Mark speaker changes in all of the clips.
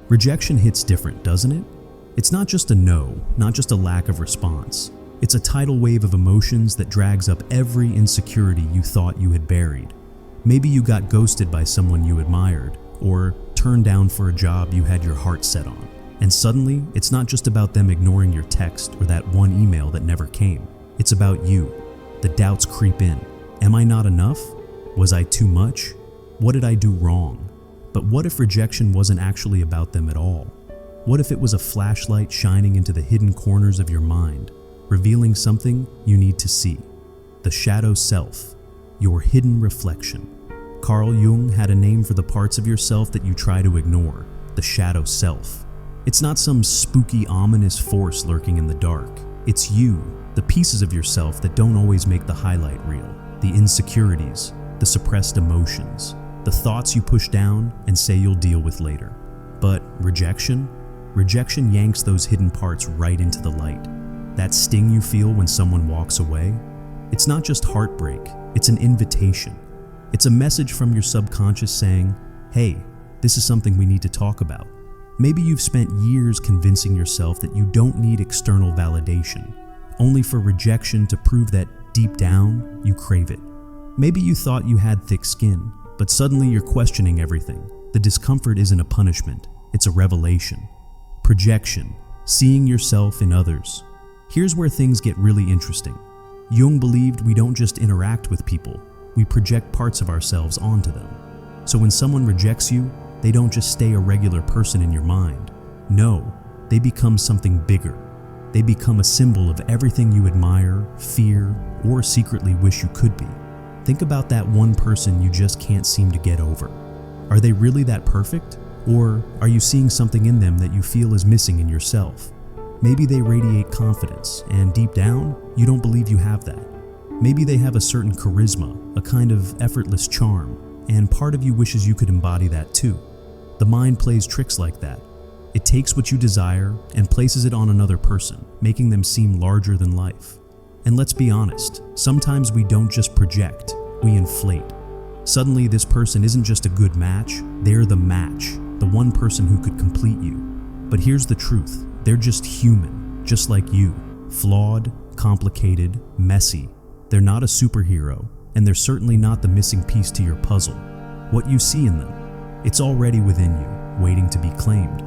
Speaker 1: Rejection hits different, doesn't it? It's not just a no, not just a lack of response. It's a tidal wave of emotions that drags up every insecurity you thought you had buried. Maybe you got ghosted by someone you admired, or turned down for a job you had your heart set on. And suddenly, it's not just about them ignoring your text or that one email that never came. It's about you. The doubts creep in. Am I not enough? Was I too much? What did I do wrong? But what if rejection wasn't actually about them at all? What if it was a flashlight shining into the hidden corners of your mind, revealing something you need to see? The shadow self, your hidden reflection. Carl Jung had a name for the parts of yourself that you try to ignore, the shadow self. It's not some spooky, ominous force lurking in the dark. It's you, the pieces of yourself that don't always make the highlight reel, the insecurities, the suppressed emotions, the thoughts you push down and say you'll deal with later. But rejection? Rejection yanks those hidden parts right into the light. That sting you feel when someone walks away? It's not just heartbreak, it's an invitation. It's a message from your subconscious saying, hey, this is something we need to talk about. Maybe you've spent years convincing yourself that you don't need external validation, only for rejection to prove that deep down, you crave it. Maybe you thought you had thick skin, but suddenly you're questioning everything. The discomfort isn't a punishment, it's a revelation. Projection, seeing yourself in others. Here's where things get really interesting. Jung believed we don't just interact with people, we project parts of ourselves onto them. So when someone rejects you, they don't just stay a regular person in your mind. No, they become something bigger. They become a symbol of everything you admire, fear, or secretly wish you could be. Think about that one person you just can't seem to get over. Are they really that perfect? Or are you seeing something in them that you feel is missing in yourself? Maybe they radiate confidence, and deep down, you don't believe you have that. Maybe they have a certain charisma, a kind of effortless charm, and part of you wishes you could embody that too. The mind plays tricks like that. It takes what you desire and places it on another person, making them seem larger than life. And let's be honest, sometimes we don't just project, we inflate. Suddenly this person isn't just a good match, they're the match, the one person who could complete you. But here's the truth, they're just human, just like you. Flawed, complicated, messy. They're not a superhero, and they're certainly not the missing piece to your puzzle. What you see in them, it's already within you, waiting to be claimed.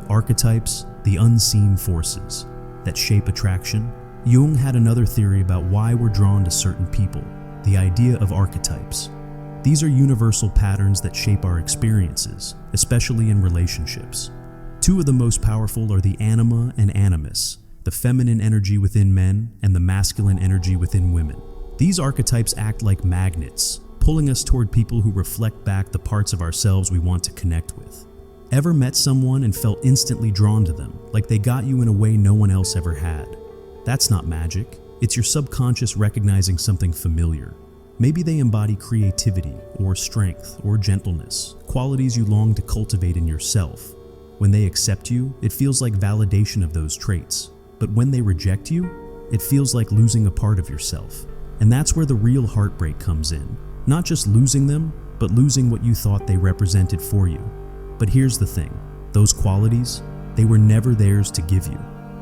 Speaker 1: Archetypes, the unseen forces that shape attraction. Jung had another theory about why we're drawn to certain people, the idea of archetypes. These are universal patterns that shape our experiences, especially in relationships. Two of the most powerful are the anima and animus, the feminine energy within men and the masculine energy within women. These archetypes act like magnets, pulling us toward people who reflect back the parts of ourselves we want to connect with. Ever met someone and felt instantly drawn to them, like they got you in a way no one else ever had? That's not magic. It's your subconscious recognizing something familiar. Maybe they embody creativity or strength or gentleness, qualities you long to cultivate in yourself. When they accept you, it feels like validation of those traits. But when they reject you, it feels like losing a part of yourself. And that's where the real heartbreak comes in. Not just losing them, but losing what you thought they represented for you. But here's the thing, those qualities, they were never theirs to give you.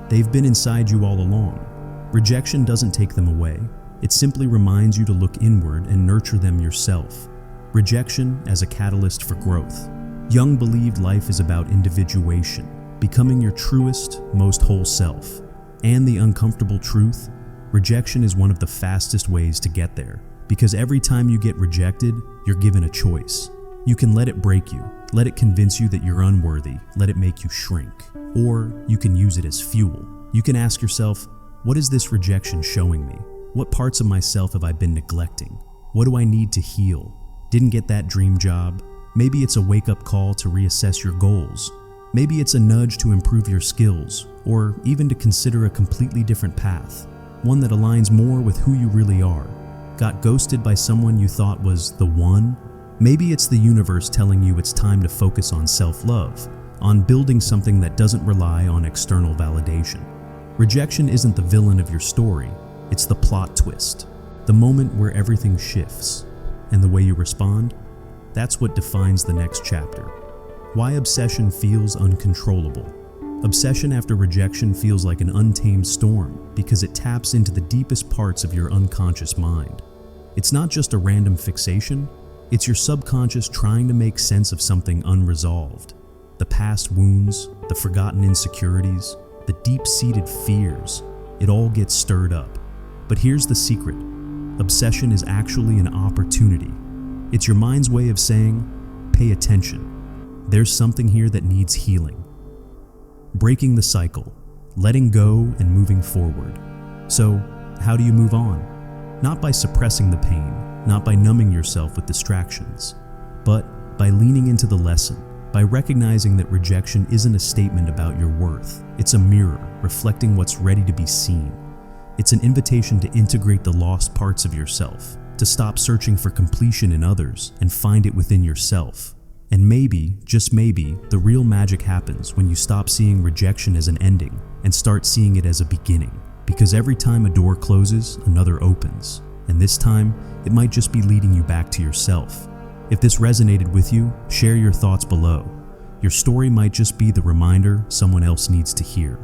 Speaker 1: They've been inside you all along. Rejection doesn't take them away. It simply reminds you to look inward and nurture them yourself. Rejection as a catalyst for growth. Jung believed life is about individuation, becoming your truest, most whole self. And the uncomfortable truth, rejection is one of the fastest ways to get there. Because every time you get rejected, you're given a choice. You can let it break you, let it convince you that you're unworthy, let it make you shrink. Or you can use it as fuel. You can ask yourself, what is this rejection showing me? What parts of myself have I been neglecting? What do I need to heal? Didn't get that dream job? Maybe it's a wake-up call to reassess your goals. Maybe it's a nudge to improve your skills, or even to consider a completely different path, one that aligns more with who you really are. Got ghosted by someone you thought was the one? Maybe it's the universe telling you it's time to focus on self-love, on building something that doesn't rely on external validation. Rejection isn't the villain of your story, it's the plot twist, the moment where everything shifts. And the way you respond, that's what defines the next chapter. Why obsession feels uncontrollable. Obsession after rejection feels like an untamed storm because it taps into the deepest parts of your unconscious mind. It's not just a random fixation, it's your subconscious trying to make sense of something unresolved. The past wounds, the forgotten insecurities, the deep-seated fears, it all gets stirred up. But here's the secret. Obsession is actually an opportunity. It's your mind's way of saying, pay attention. There's something here that needs healing. Breaking the cycle, letting go and moving forward. So, how do you move on? Not by suppressing the pain, not by numbing yourself with distractions, but by leaning into the lesson, by recognizing that rejection isn't a statement about your worth. It's a mirror reflecting what's ready to be seen. It's an invitation to integrate the lost parts of yourself, to stop searching for completion in others and find it within yourself. And maybe, just maybe, the real magic happens when you stop seeing rejection as an ending and start seeing it as a beginning. Because every time a door closes, another opens. And this time, it might just be leading you back to yourself. If this resonated with you, share your thoughts below. Your story might just be the reminder someone else needs to hear.